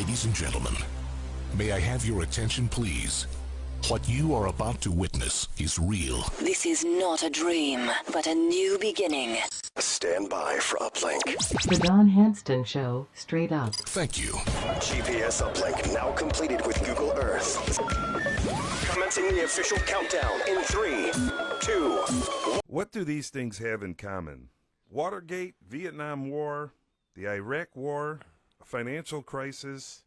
Ladies and gentlemen, may I have your attention, please? What you are about to witness is real. This is not a dream, but a new beginning. Stand by for uplink. The Don Hanston Show, straight up. Thank you. GPS uplink now completed with Google Earth. Commencing the official countdown in 3, 2. What do these things have in common? Watergate, Vietnam War, the Iraq War, a financial crisis,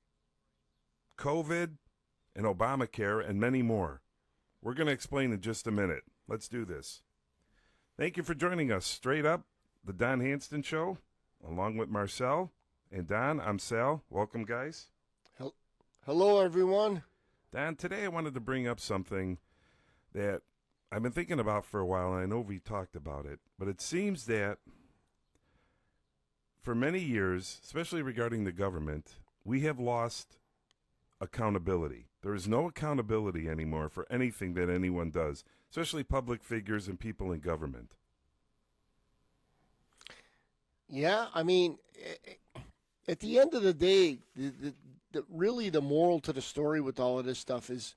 COVID, and Obamacare, and many more. We're going to explain in just a minute. Let's do this. Thank you for joining us. Straight up, the Don Hanston Show, along with Marcel and Don. I'm Sal. Welcome, guys. Hello, everyone. Don, today I wanted to bring up something that I've been thinking about for a while, and I know we talked about it, but it seems that for many years, especially regarding the government, we have lost accountability. There is no accountability anymore for anything that anyone does, especially public figures and people in government. Yeah, I mean, at the end of the day, really the moral to the story with all of this stuff is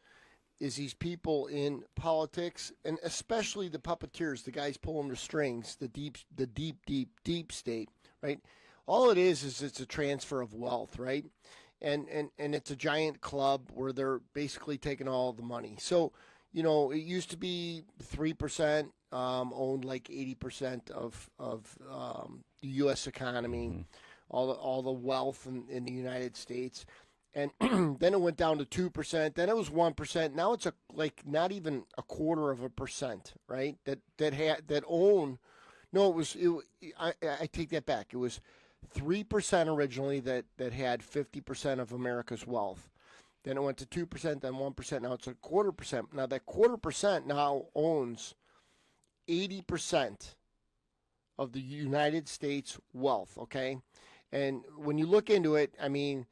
these people in politics, and especially the puppeteers, the guys pulling the strings, the deep state, right? All it is it's a transfer of wealth, right? And it's a giant club where they're basically taking all the money. So, you know, it used to be 3% owned like 80% of the U.S. economy, all the wealth in the United States. And then it went down to 2%. Then it was 1%. Now it's like not even 1/4%, right? That own. No, I take that back. It was 3% originally that had 50% of America's wealth. Then it went to 2%, then 1%. Now it's 1/4%. Now that 1/4% now owns 80% of the United States wealth. Okay, and when you look into it, I mean,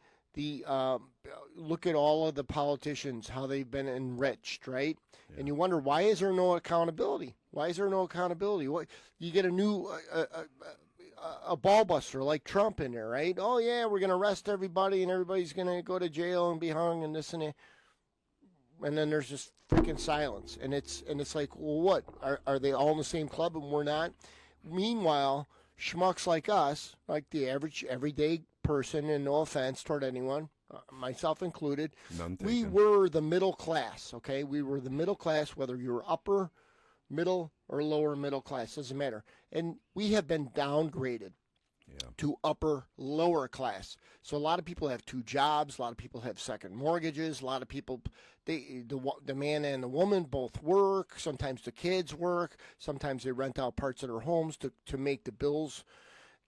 look at all of the politicians, how they've been enriched, right? Yeah. And you wonder, why is there no accountability? Why is there no accountability? What, you get a new a ball buster like Trump in there, right? Oh yeah, we're gonna arrest everybody and everybody's gonna go to jail and be hung and this and that. And then there's just freaking silence, and it's like, well, what are they all in the same club and we're not? Meanwhile, schmucks like us, like the average everyday person, and no offense toward anyone, myself included, we were the middle class. Okay, we were the middle class, whether you were upper, middle, or lower middle class, doesn't matter. And we have been downgraded to upper, lower class. So a lot of people have two jobs. A lot of people have second mortgages. A lot of people, the man and the woman both work. Sometimes the kids work. Sometimes they rent out parts of their homes to make the bills.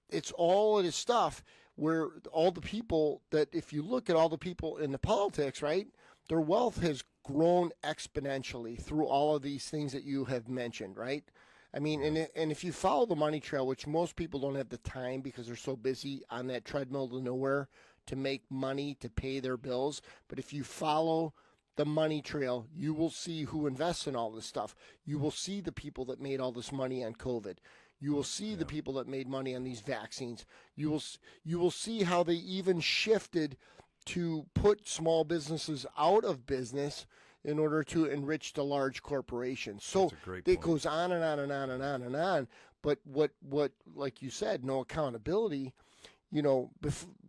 It's all of this stuff where all the people that, if you look at all the people in the politics, right, their wealth has grown exponentially through all of these things that you have mentioned, right? I mean, and if you follow the money trail, which most people don't have the time because they're so busy on that treadmill to nowhere to make money to pay their bills, but if you follow the money trail, you will see who invests in all this stuff. You will see the people that made all this money on COVID. You will see the people that made money on these vaccines. You will see how they even shifted to put small businesses out of business in order to enrich the large corporations. So it goes on and on and on and on and on. But what like you said, no accountability. You know,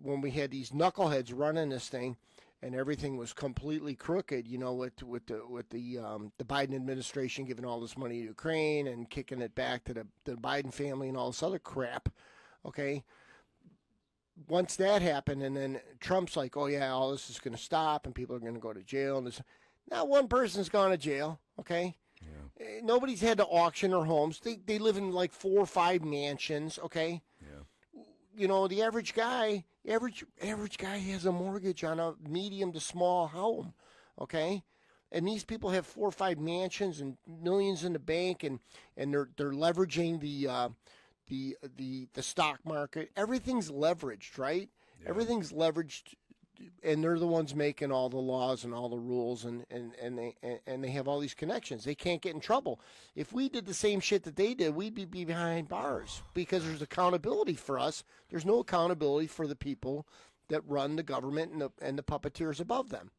when we had these knuckleheads running this thing, and everything was completely crooked, you know, with the Biden administration giving all this money to Ukraine and kicking it back to the Biden family and all this other crap. Okay. Once that happened, and then Trump's like, oh yeah, all this is going to stop and people are going to go to jail. And this, not one person's gone to jail. Okay. Yeah. Nobody's had to auction their homes. They live in like 4 or 5 mansions. Okay. Yeah. You know, the average guy has a mortgage on a medium to small home. Okay. And these people have 4 or 5 mansions and millions in the bank, and they're leveraging the stock market. Everything's leveraged, right? Yeah. Everything's leveraged, and they're the ones making all the laws and all the rules, and they have all these connections. They can't get in trouble. If we did the same shit that they did, we'd be behind bars because there's accountability for us. There's no accountability for the people that run the government and the puppeteers above them.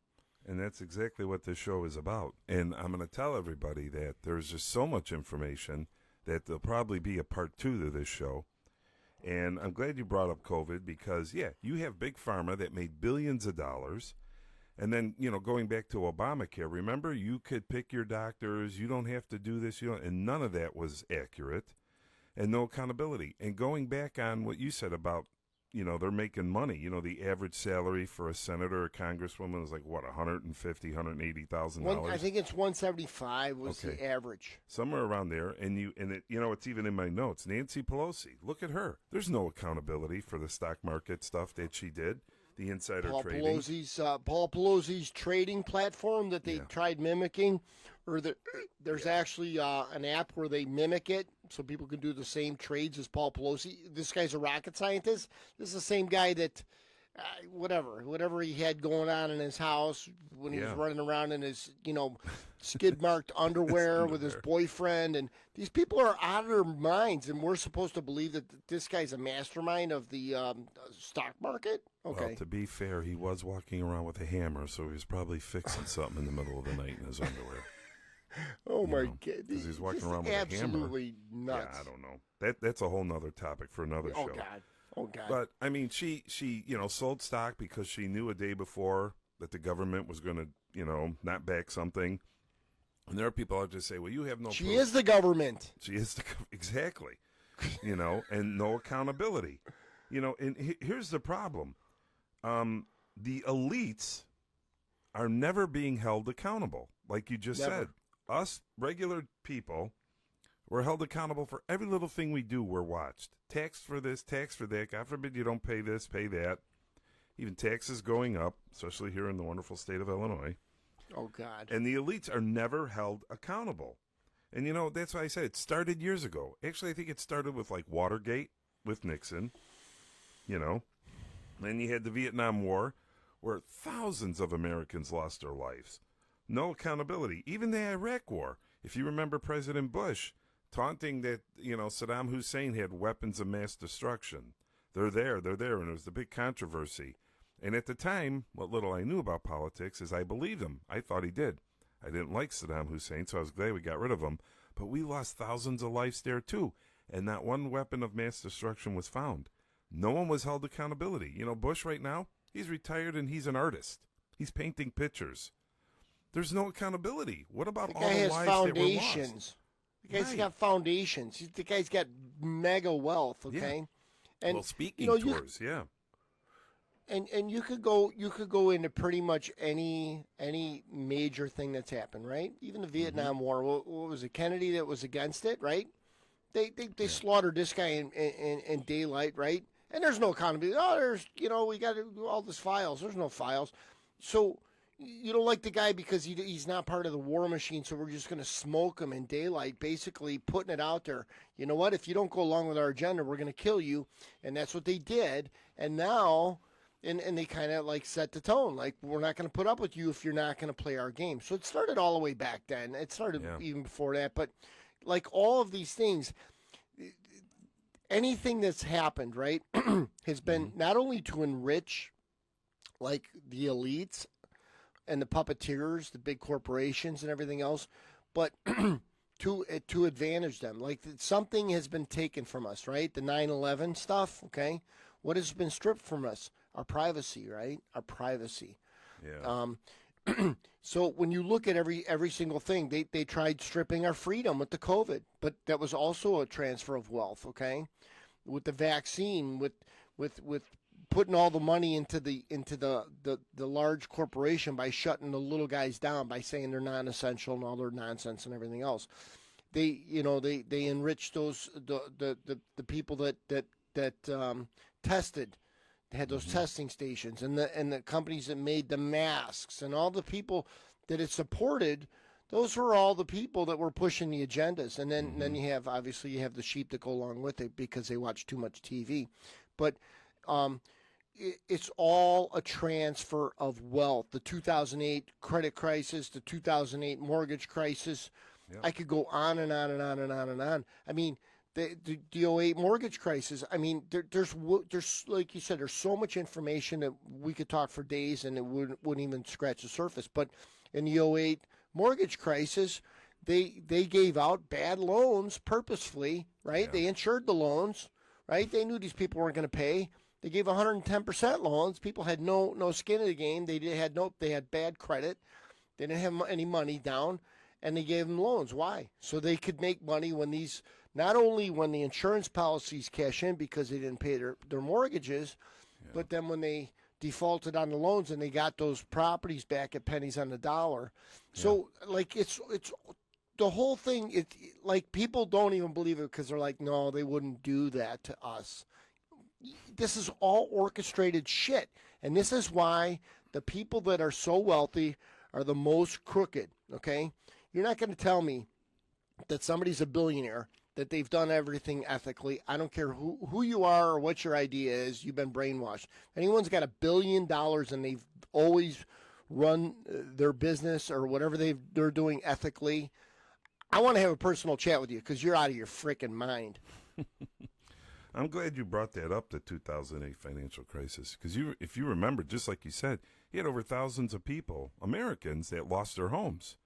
And that's exactly what this show is about. And I'm going to tell everybody that there's just so much information that there'll probably be a part 2 to this show. And I'm glad you brought up COVID because, yeah, you have Big Pharma that made billions of dollars. And then, going back to Obamacare, remember, you could pick your doctors. You don't have to do this. And none of that was accurate and no accountability. And going back on what you said about, they're making money. The average salary for a senator or congresswoman is like, what, $150,000, $180,000? I think it's 175 was the average. Somewhere around there. And it's even in my notes. Nancy Pelosi, look at her. There's no accountability for the stock market stuff that she did. The insider trading. Paul Pelosi's trading platform that they tried mimicking, or there's actually an app where they mimic it so people can do the same trades as Paul Pelosi. This guy's a rocket scientist. This is the same guy that, whatever he had going on in his house when he was running around in his, skid-marked underwear with his boyfriend. And these people are out of their minds, and we're supposed to believe that this guy's a mastermind of the stock market? Okay. Well, to be fair, he was walking around with a hammer, so he was probably fixing something in the middle of the night in his underwear. Oh, my God. Because he's walking around with a hammer. Absolutely nuts. Yeah, I don't know. That's a whole nother topic for another show. Oh, God. But, I mean, she sold stock because she knew a day before that the government was going to, not back something. And there are people out there say, well, you have no She proof. is the government. She is exactly, and no accountability. And here's the problem. The elites are never being held accountable. Like you just said, us regular people, we're held accountable for every little thing we do. We're watched. Tax for this, tax for that. God forbid you don't pay this, pay that. Even taxes going up, especially here in the wonderful state of Illinois. Oh, God. And the elites are never held accountable. And, that's why I said it started years ago. Actually, I think it started with, like, Watergate with Nixon, Then you had the Vietnam War, where thousands of Americans lost their lives. No accountability. Even the Iraq War. If you remember President Bush taunting that, Saddam Hussein had weapons of mass destruction. They're there, and it was the big controversy. And at the time, what little I knew about politics is I believed him. I thought he did. I didn't like Saddam Hussein, so I was glad we got rid of him. But we lost thousands of lives there, too. And not one weapon of mass destruction was found. No one was held accountability. Bush right now, he's retired and he's an artist. He's painting pictures. There's no accountability. What about all the lives that were lost? The guy's got foundations. The guy's got mega wealth, okay? Yeah. And speaking tours, And you could go into pretty much any major thing that's happened, right? Even the Vietnam War. What was it? Kennedy that was against it, right? They slaughtered this guy in daylight, right? And there's no accountability. Oh, there's we got to do all this files. There's no files. So you don't like the guy because he's not part of the war machine. So we're just going to smoke him in daylight, basically putting it out there. You know what? If you don't go along with our agenda, we're going to kill you. And that's what they did. And now. And they kind of like set the tone, like we're not going to put up with you if you're not going to play our game. So it started all the way back then. It started even before that. But like all of these things, anything that's happened, right, has been not only to enrich like the elites and the puppeteers, the big corporations and everything else, but to advantage them. Like something has been taken from us, right? The 9/11 stuff, okay? What has been stripped from us? Our privacy, right? Our privacy. Yeah. So when you look at every single thing, they tried stripping our freedom with the COVID, but that was also a transfer of wealth, okay? With the vaccine, with putting all the money into the large corporation by shutting the little guys down by saying they're non-essential and all their nonsense and everything else. They enriched those the people that tested. They had those testing stations and the companies that made the masks and all the people that it supported. Those were all the people that were pushing the agendas. And then you have the sheep that go along with it because they watch too much TV. But it's all a transfer of wealth. The 2008 credit crisis, the 2008 mortgage crisis. Yep. I could go on and on and on and on and on. I mean, the '08 mortgage crisis. I mean, there's like you said, there's so much information that we could talk for days and it wouldn't even scratch the surface. But in the '08 mortgage crisis, they gave out bad loans purposefully, right? Yeah. They insured the loans, right? They knew these people weren't going to pay. They gave 110% loans. People had no skin in the game. They had bad credit. They didn't have any money down, and they gave them loans. Why? So they could make money when not only when the insurance policies cash in because they didn't pay their mortgages, but then when they defaulted on the loans and they got those properties back at pennies on the dollar. So like it's the whole thing. It like people don't even believe it because they're like, no, they wouldn't do that to us. This is all orchestrated shit, and this is why the people that are so wealthy are the most crooked. Okay, you're not going to tell me that somebody's a billionaire, that they've done everything ethically. I don't care who you are or what your idea is. You've been brainwashed. Anyone's got $1 billion and they've always run their business or whatever they're doing ethically. I want to have a personal chat with you because you're out of your freaking mind. I'm glad you brought that up, the 2008 financial crisis, because if you remember, just like you said, you had over thousands of people, Americans, that lost their homes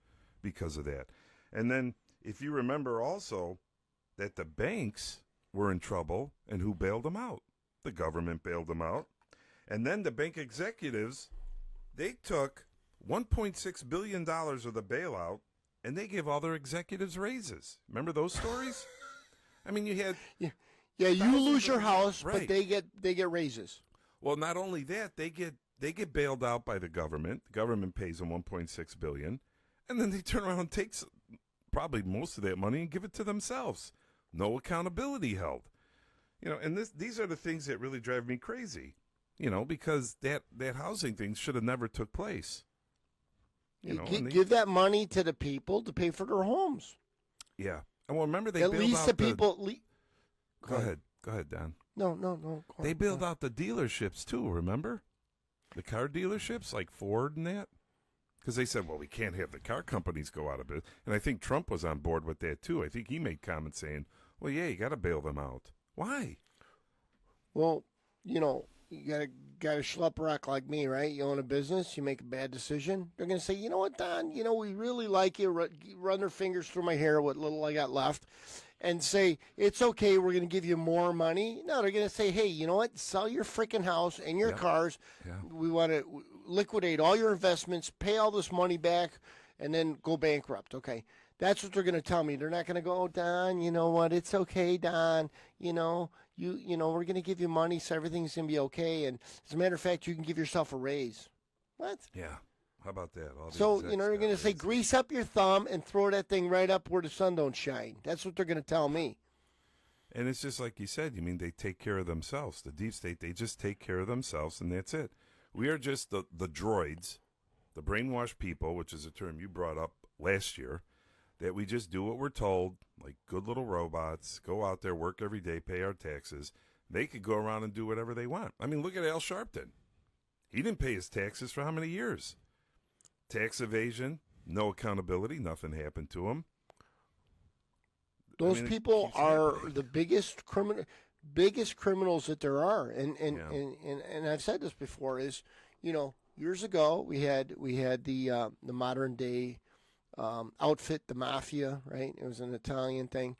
because of that. And then if you remember also that the banks were in trouble, and who bailed them out? The government bailed them out. And then the bank executives, they took $1.6 billion of the bailout, and they gave all their executives raises. Remember those stories? I mean, you had... Yeah, you lose your house, right. But they get raises. Well, not only that, they get bailed out by the government. The government pays them $1.6 billion, and then they turn around and take probably most of that money and give it to themselves. No accountability held. And these are the things that really drive me crazy. Because that housing thing should have never took place. Give that money to the people to pay for their homes. Yeah. And well, remember they at bailed least out the people. Go ahead, Don. No. They bailed out the dealerships too. Remember, the car dealerships like Ford and that, because they said, well, we can't have the car companies go out of business. And I think Trump was on board with that too. I think he made comments saying, well, yeah, you got to bail them out. Why? Well, you got a schlep rock like me, right? You own a business, you make a bad decision. They're going to say, you know what, Don? We really like you. Run their fingers through my hair, what little I got left, and say, it's okay, we're going to give you more money. No, they're going to say, hey, you know what? Sell your freaking house and your cars. Yeah. We want to liquidate all your investments, pay all this money back, and then go bankrupt. Okay. That's what they're going to tell me. They're not going to go, oh, Don, you know what? It's okay, Don. We're going to give you money, so everything's going to be okay. And as a matter of fact, you can give yourself a raise. What? Yeah. How about that? So, they're going to say, grease up your thumb and throw that thing right up where the sun don't shine. That's what they're going to tell me. And it's just like you said. You mean they take care of themselves. The deep state, they just take care of themselves, and that's it. We are just the droids, the brainwashed people, which is a term you brought up last year, that we just do what we're told, like good little robots, go out there, work every day, pay our taxes. They could go around and do whatever they want. I mean, look at Al Sharpton. He didn't pay his taxes for how many years? Tax evasion, no accountability, nothing happened to him. Those people are the biggest criminals that there are. And I've said this before is, years ago we had the modern day outfit, the mafia, right? It was an Italian thing.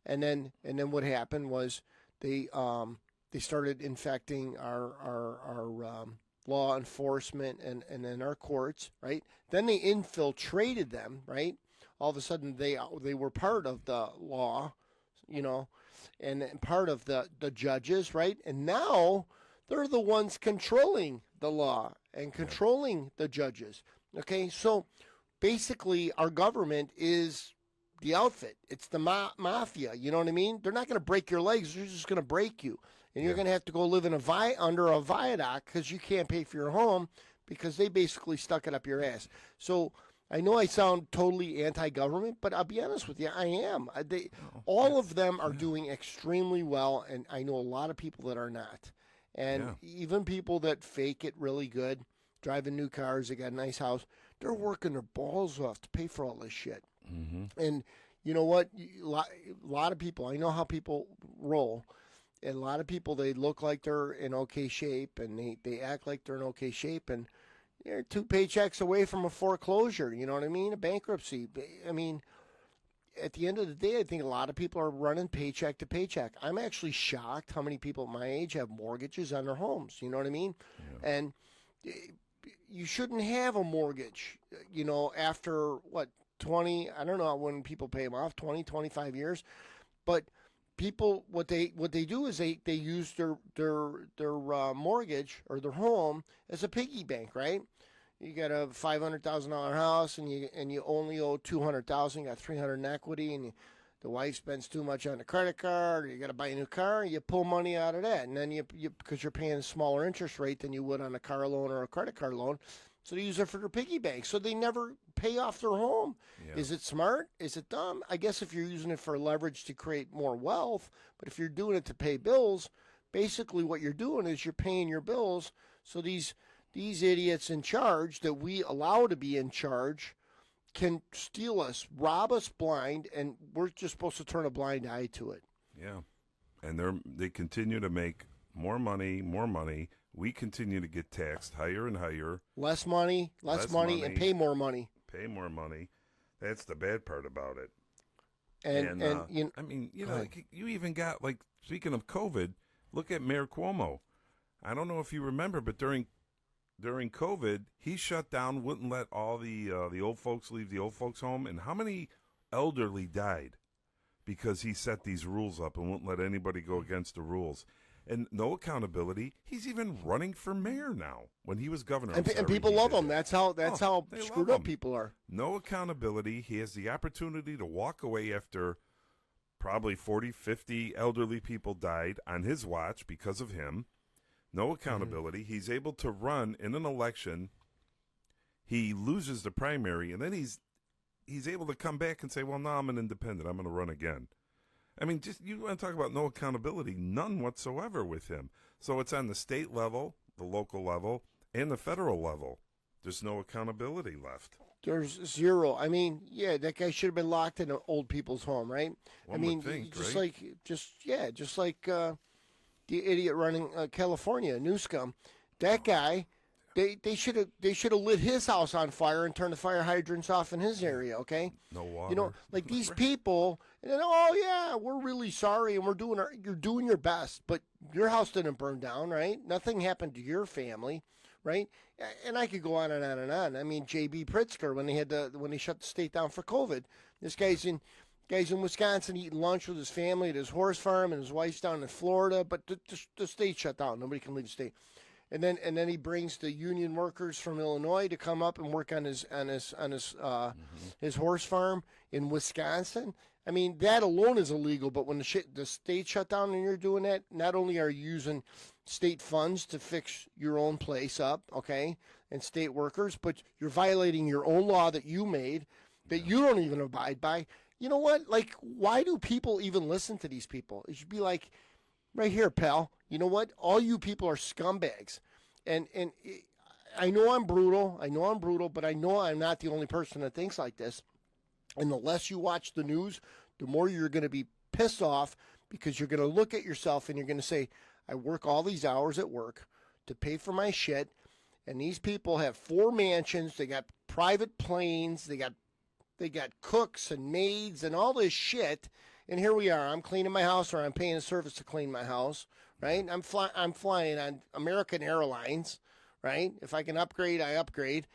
And then what happened was they started infecting our law enforcement and then our courts, right? Then they infiltrated them, right? All of a sudden they were part of the law, and part of the judges, right? And now they're the ones controlling the law and controlling the judges. Okay, so basically our government is the outfit. It's the mafia. You know what I mean? They're not going to break your legs. They're just going to break you. And you're going to have to go live in under a viaduct because you can't pay for your home because they basically stuck it up your ass. So I know I sound totally anti-government, but I'll be honest with you, I am. All of them are doing extremely well, and I know a lot of people that are not. And even people that fake it really good, driving new cars, they got a nice house, they're working their balls off to pay for all this shit. Mm-hmm. And you know what? A lot of people, I know how people roll. And a lot of people, they look like they're in okay shape, and they act like they're in okay shape, and they're 2 paychecks away from a foreclosure. You know what I mean? A bankruptcy. I mean, at the end of the day, I think a lot of people are running paycheck to paycheck. I'm actually shocked how many people my age have mortgages on their homes. You know what I mean? Yeah. And you shouldn't have a mortgage, after, 20, I don't know when people pay them off, 20, 25 years. But people, what they do is they use their mortgage or their home as a piggy bank, right? You got a $500,000 house and you only owe $200,000. You got $300 in equity, and the wife spends too much on the credit card. Or you got to buy a new car. You pull money out of that, and then you because you're paying a smaller interest rate than you would on a car loan or a credit card loan. So they use it for their piggy bank. So they never pay off their home. Yeah. Is it smart? Is it dumb? I guess if you're using it for leverage to create more wealth, but if you're doing it to pay bills, basically what you're doing is you're paying your bills. So these idiots in charge that we allow to be in charge can steal us, rob us blind, and we're just supposed to turn a blind eye to it. Yeah. And they continue to make more money. We continue to get taxed higher and higher. Less money, and pay more money. Pay more money. That's the bad part about it. And you even got, speaking of COVID, look at Mayor Cuomo. I don't know if you remember, but during COVID, he shut down, wouldn't let all the old folks leave the old folks home. And how many elderly died because he set these rules up and wouldn't let anybody go against the rules? And no accountability. He's even running for mayor now. When he was governor, and people love him. That's how screwed up people are. No accountability. He has the opportunity to walk away after probably 40, 50 elderly people died on his watch because of him. No accountability. Mm-hmm. He's able to run in an election. He loses the primary, and then he's able to come back and say, well, no, I'm an independent. I'm going to run again. I mean, just you want to talk about no accountability, none whatsoever with him. So it's on the state level, the local level, and the federal level. There's no accountability left. There's zero. I mean, yeah, that guy should have been locked in an old people's home, right? One would think, just right? just like the idiot running California, Newscomb. That guy, they should have lit his house on fire and turned the fire hydrants off in his area. Okay, no water. These people. And then, oh yeah, we're really sorry, and you're doing your best, but your house didn't burn down, right? Nothing happened to your family, right? And I could go on and on and on. I mean, J.B. Pritzker, when they shut the state down for COVID, this guy's in Wisconsin eating lunch with his family at his horse farm, and his wife's down in Florida, but the state shut down. Nobody can leave the state. And then he brings the union workers from Illinois to come up and work on his horse farm in Wisconsin. I mean, that alone is illegal, but when the state shut down and you're doing that, not only are you using state funds to fix your own place up, okay, and state workers, but you're violating your own law that you made that you don't even abide by. You know what? Like, why do people even listen to these people? It should be like, right here, pal, you know what? All you people are scumbags. And I know I'm brutal, but I know I'm not the only person that thinks like this. And the less you watch the news, the more you're going to be pissed off because you're going to look at yourself and you're going to say, I work all these hours at work to pay for my shit, and these people have 4 mansions, they got private planes, they got cooks and maids and all this shit, and here we are. I'm cleaning my house, or I'm paying a service to clean my house, right? I'm flying on American Airlines, right? If I can upgrade, I upgrade.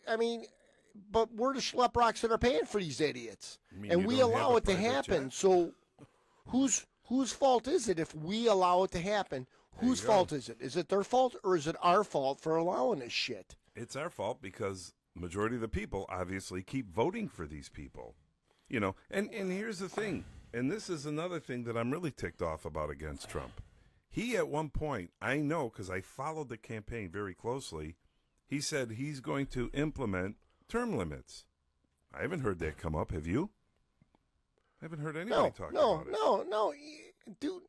I mean, but we're the schlep rocks that are paying for these idiots, and we allow it to happen. Jet? So whose fault is it if we allow it to happen? Whose fault is it? Is it their fault, or is it our fault for allowing this shit? It's our fault because the majority of the people obviously keep voting for these people. You know, and here's the thing, and this is another thing that I'm really ticked off about against Trump. He, at one point, I know because I followed the campaign very closely, he said he's going to implement term limits. I haven't heard that come up. Have you? I haven't heard anybody talk about it. No. Dude,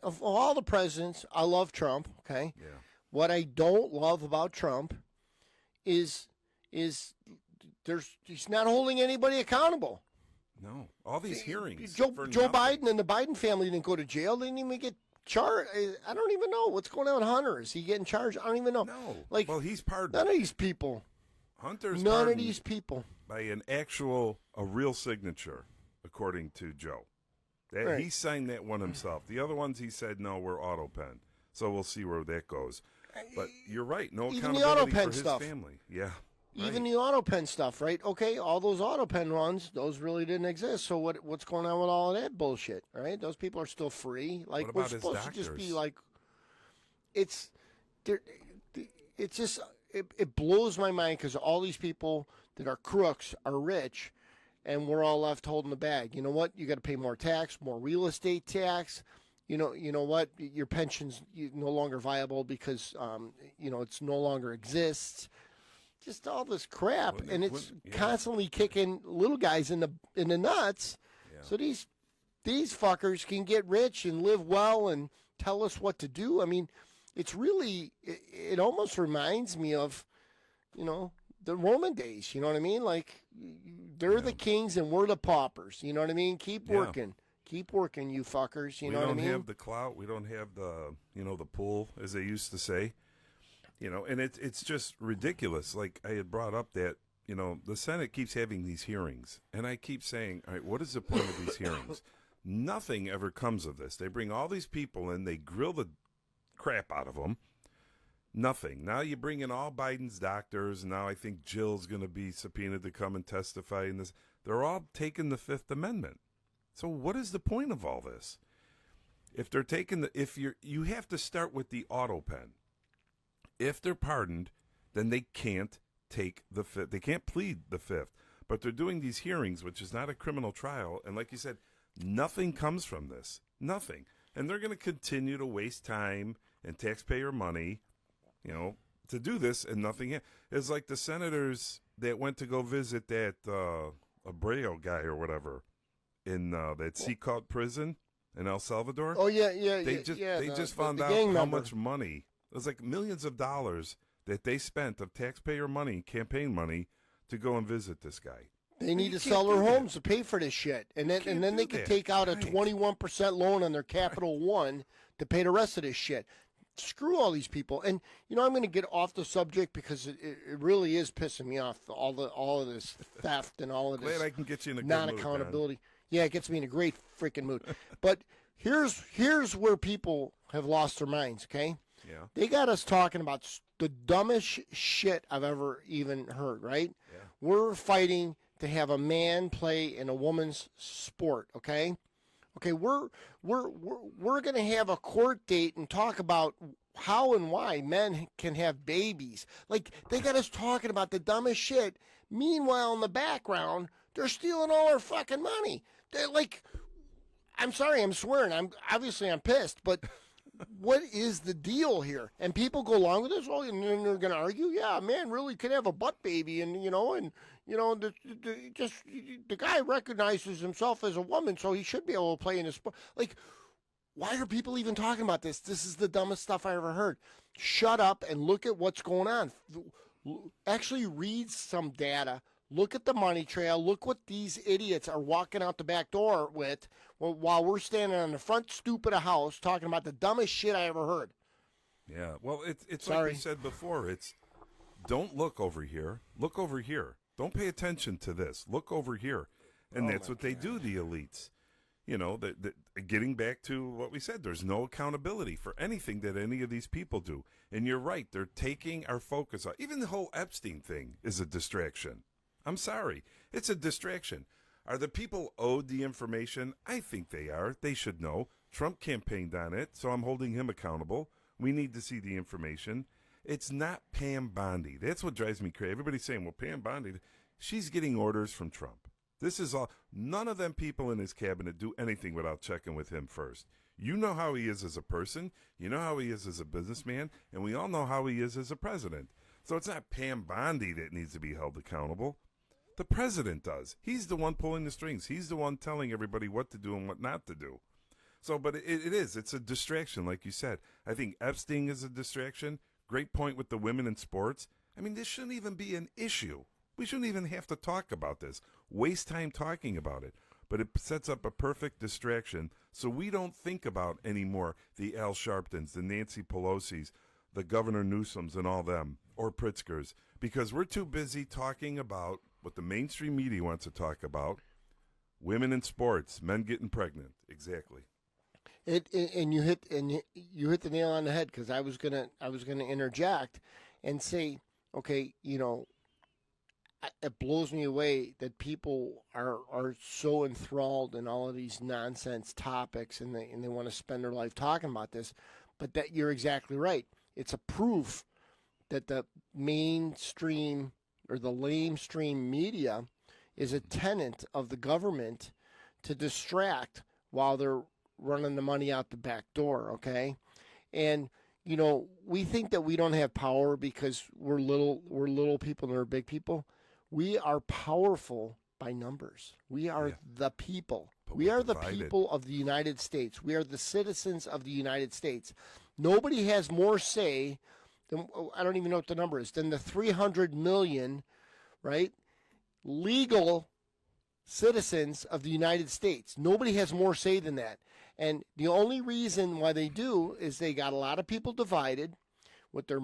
of all the presidents, I love Trump, okay? Yeah. What I don't love about Trump is he's not holding anybody accountable. No. All these hearings. Joe for nothing. Biden and the Biden family didn't go to jail. They didn't even get charged. I don't even know what's going on with Hunter. Is he getting charged? I don't even know. No. Like, well, he's pardoned. none of these people. Hunter's None of pardoned these people. by a real signature, according to Joe. Right. He signed that one himself. The other ones he said, no, we're auto pen. So we'll see where that goes. But you're right. No Even the accountability auto pen for his stuff. family. Yeah. Even right. the auto pen stuff, right? Okay, all those auto pen runs, those really didn't exist. So what's going on with all of that bullshit, right? Those people are still free. Like, What we're about his supposed to just be doctors? like, it's just, it blows my mind because all these people that are crooks are rich, and we're all left holding the bag. You know what? You got to pay more tax, more real estate tax. You know what? Your pension's no longer viable because it's no longer exists. Just all this crap, and it's constantly kicking little guys in the nuts. Yeah. So these fuckers can get rich and live well and tell us what to do. I mean, it's really it almost reminds me of, the Roman days. You know what I mean? Like they're the kings and we're the paupers. You know what I mean? Keep working. Keep working, you fuckers. You know what I mean? We don't have the clout. We don't have the pull, as they used to say. And it's just ridiculous. Like I had brought up that, the Senate keeps having these hearings. And I keep saying, all right, what is the point of these hearings? Nothing ever comes of this. They bring all these people in. They grill the crap out of them. Nothing. Now you bring in all Biden's doctors. Now I think Jill's going to be subpoenaed to come and testify in this. They're all taking the Fifth Amendment. So what is the point of all this? If they're taking you have to start with the auto pen. If they're pardoned, then they can't take the Fifth. They can't plead the Fifth. But they're doing these hearings, which is not a criminal trial. And like you said, nothing comes from this. Nothing. And they're going to continue to waste time and taxpayer money, to do this, and nothing. It's like the senators that went to go visit that Abreu guy or whatever in that Seacourt prison in El Salvador. Oh yeah. They just found out how much money. It was like millions of dollars that they spent of taxpayer money, campaign money, to go and visit this guy. They need to sell their homes to pay for this shit, and then they could take out a 21% loan on their Capital One to pay the rest of this shit. Screw all these people. And I'm going to get off the subject because it really is pissing me off. All of this theft and all of this. Glad I can get you in a good non-accountability. Yeah, it gets me in a great freaking mood. But here's where people have lost their minds. Okay. Yeah. They got us talking about the dumbest shit I've ever even heard, right? Yeah. We're fighting to have a man play in a woman's sport, okay? Okay, we're going to have a court date and talk about how and why men can have babies. Like, they got us talking about the dumbest shit. Meanwhile, in the background, they're stealing all our fucking money. They're like, I'm sorry, I'm swearing. I'm pissed, but what is the deal here? And people go along with this. Well, and then they're going to argue. Yeah, a man really can have a butt baby, and the guy recognizes himself as a woman, so he should be able to play in a sport. Like, why are people even talking about this? This is the dumbest stuff I ever heard. Shut up and look at what's going on. Actually, read some data. Look at the money trail. Look what these idiots are walking out the back door with while we're standing on the front stoop of the house talking about the dumbest shit I ever heard. Yeah, well, it's like we said before. It's don't look over here. Look over here. Don't pay attention to this. Look over here. And that's what they do, the elites. Getting back to what we said, there's no accountability for anything that any of these people do. And you're right. They're taking our focus off. Even the whole Epstein thing is a distraction. I'm sorry. It's a distraction. Are the people owed the information? I think they are. They should know. Trump campaigned on it, so I'm holding him accountable. We need to see the information. It's not Pam Bondi. That's what drives me crazy. Everybody's saying, well, Pam Bondi, she's getting orders from Trump. This is all. None of them people in his cabinet do anything without checking with him first. You know how he is as a person. You know how he is as a businessman. And we all know how he is as a president. So it's not Pam Bondi that needs to be held accountable. The president does. He's the one pulling the strings. He's the one telling everybody what to do and what not to do. So, but it is. It's a distraction, like you said. I think Epstein is a distraction. Great point with the women in sports. I mean, this shouldn't even be an issue. We shouldn't even have to talk about this. Waste time talking about it. but it sets up a perfect distraction so we don't think about anymore the Al Sharptons, the Nancy Pelosi's, the Governor Newsoms and all them, or Pritzkers, because we're too busy talking about what the mainstream media wants to talk about, women in sports, men getting pregnant. Exactly. And you hit the nail on the head, because I was gonna interject and say, okay, it blows me away that people are so enthralled in all of these nonsense topics, and they want to spend their life talking about this. But that you're exactly right. It's a proof that the mainstream or the lamestream media is a tenant of the government to distract while they're running the money out the back door, okay? And we think that we don't have power because we're little people and they're big people. We are powerful by numbers. We are the people. We are the people of the United States. We are the citizens of the United States. Nobody has more say than, I don't even know what the number is, than the 300 million, right, legal citizens of the United States. Nobody has more say than that. And the only reason why they do is they got a lot of people divided with their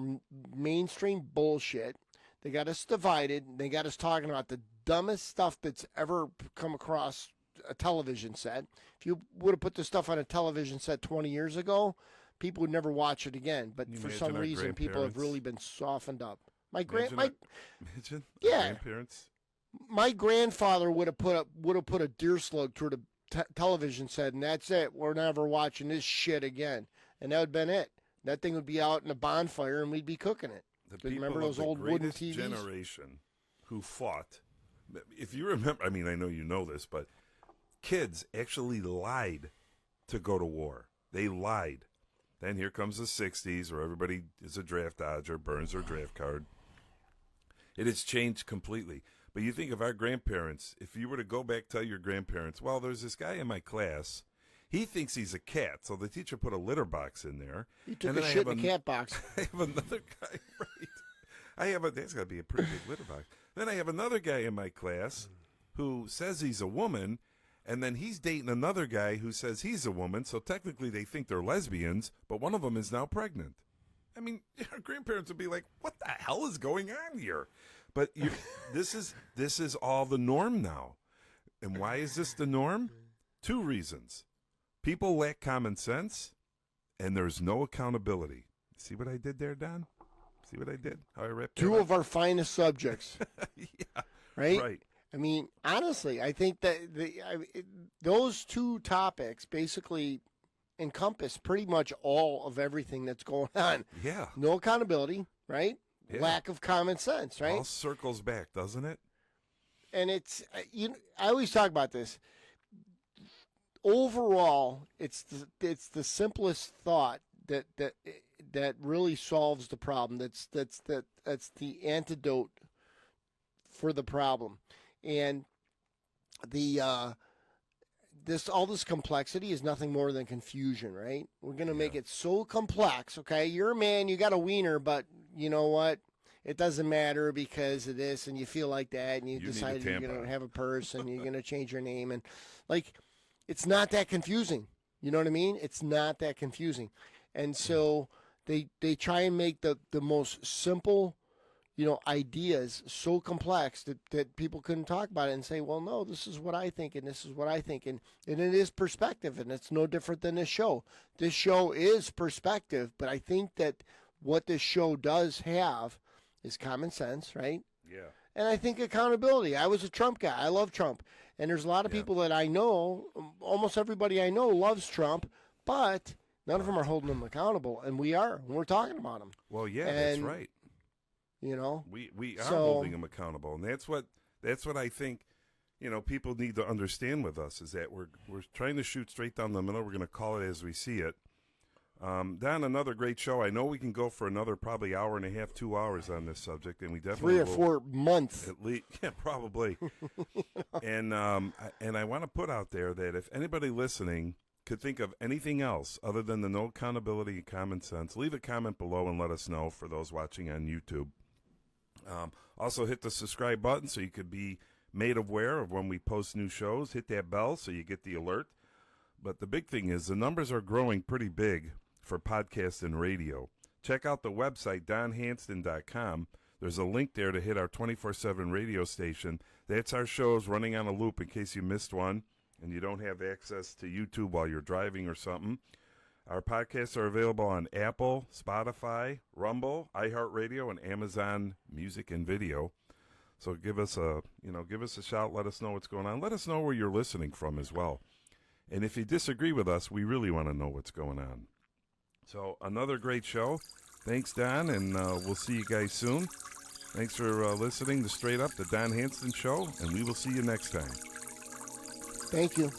mainstream bullshit. They got us divided. They got us talking about the dumbest stuff that's ever come across a television set. If you would have put this stuff on a television set 20 years ago, people would never watch it again. But for some reason, people have really been softened up. Grandparents. My grandfather would have put a deer slug through the television set, and that's it. We're never watching this shit again. And that would have been it. That thing would be out in a bonfire, and we'd be cooking it. The people remember those of the old wooden greatest TVs? generation who fought. If you remember, I mean, I know you know this, but kids actually lied to go to war. They lied. Then here comes the 60s, where everybody is a draft dodger, burns their draft card. It has changed completely. But you think of our grandparents, if you were to go back, tell your grandparents, well, there's this guy in my class. He thinks he's a cat, so the teacher put a litter box in there. He took a shit in the cat box. I have another guy, right? That's got to be a pretty big litter box. Then I have another guy in my class who says he's a woman, and then he's dating another guy who says he's a woman, so technically they think they're lesbians, but one of them is now pregnant. I mean, our grandparents would be like, what the hell is going on here? But this is all the norm now. And why is this the norm? 2 reasons. People lack common sense, and there's no accountability. See what I did there, Don? See what I did? How I wrapped it up? 2 of our finest subjects. Yeah. Right? I mean, honestly, I think that those 2 topics basically encompass pretty much all of everything that's going on. Yeah. No accountability, right? Yeah. Lack of common sense, right? All circles back, doesn't it? And it's I always talk about this. Overall, it's the simplest thought that really solves the problem. That's the antidote for the problem. And all this complexity is nothing more than confusion, right? We're going to make it so complex, okay? You're a man, you got a wiener, but you know what? It doesn't matter because of this, and you feel like that, and you decided you're going to have a purse, and you're going to change your name. And, like, it's not that confusing. You know what I mean? It's not that confusing. And so they try and make the most simple, ideas so complex that people couldn't talk about it and say, well, no, this is what I think, and this is what I think. And it is perspective, and it's no different than this show. This show is perspective, but I think that what this show does have is common sense, right? Yeah. And I think accountability. I was a Trump guy. I love Trump. And there's a lot of people that I know, almost everybody I know loves Trump, but none of them are holding him accountable. And we are. We're talking about him. Well, yeah, that's right. We are holding him accountable. And that's what I think, people need to understand with us is that we're trying to shoot straight down the middle. We're going to call it as we see it. Don, another great show. I know we can go for another probably hour and a half, 2 hours on this subject, and we definitely 3 or 4 months at least. Yeah, probably. And I want to put out there that if anybody listening could think of anything else other than the no accountability and common sense, leave a comment below and let us know. For those watching on YouTube, also hit the subscribe button so you could be made aware of when we post new shows. Hit that bell so you get the alert. But the big thing is the numbers are growing pretty big for podcast and radio. Check out the website, donhanston.com. There's a link there to hit our 24/7 radio station. That's our shows running on a loop in case you missed one and you don't have access to YouTube while you're driving or something. Our podcasts are available on Apple, Spotify, Rumble, iHeartRadio, and Amazon Music and Video. So give us a shout. Let us know what's going on. Let us know where you're listening from as well. And if you disagree with us, we really want to know what's going on. So another great show. Thanks, Don, and we'll see you guys soon. Thanks for listening to Straight Up, the Don Hanston Show, and we will see you next time. Thank you.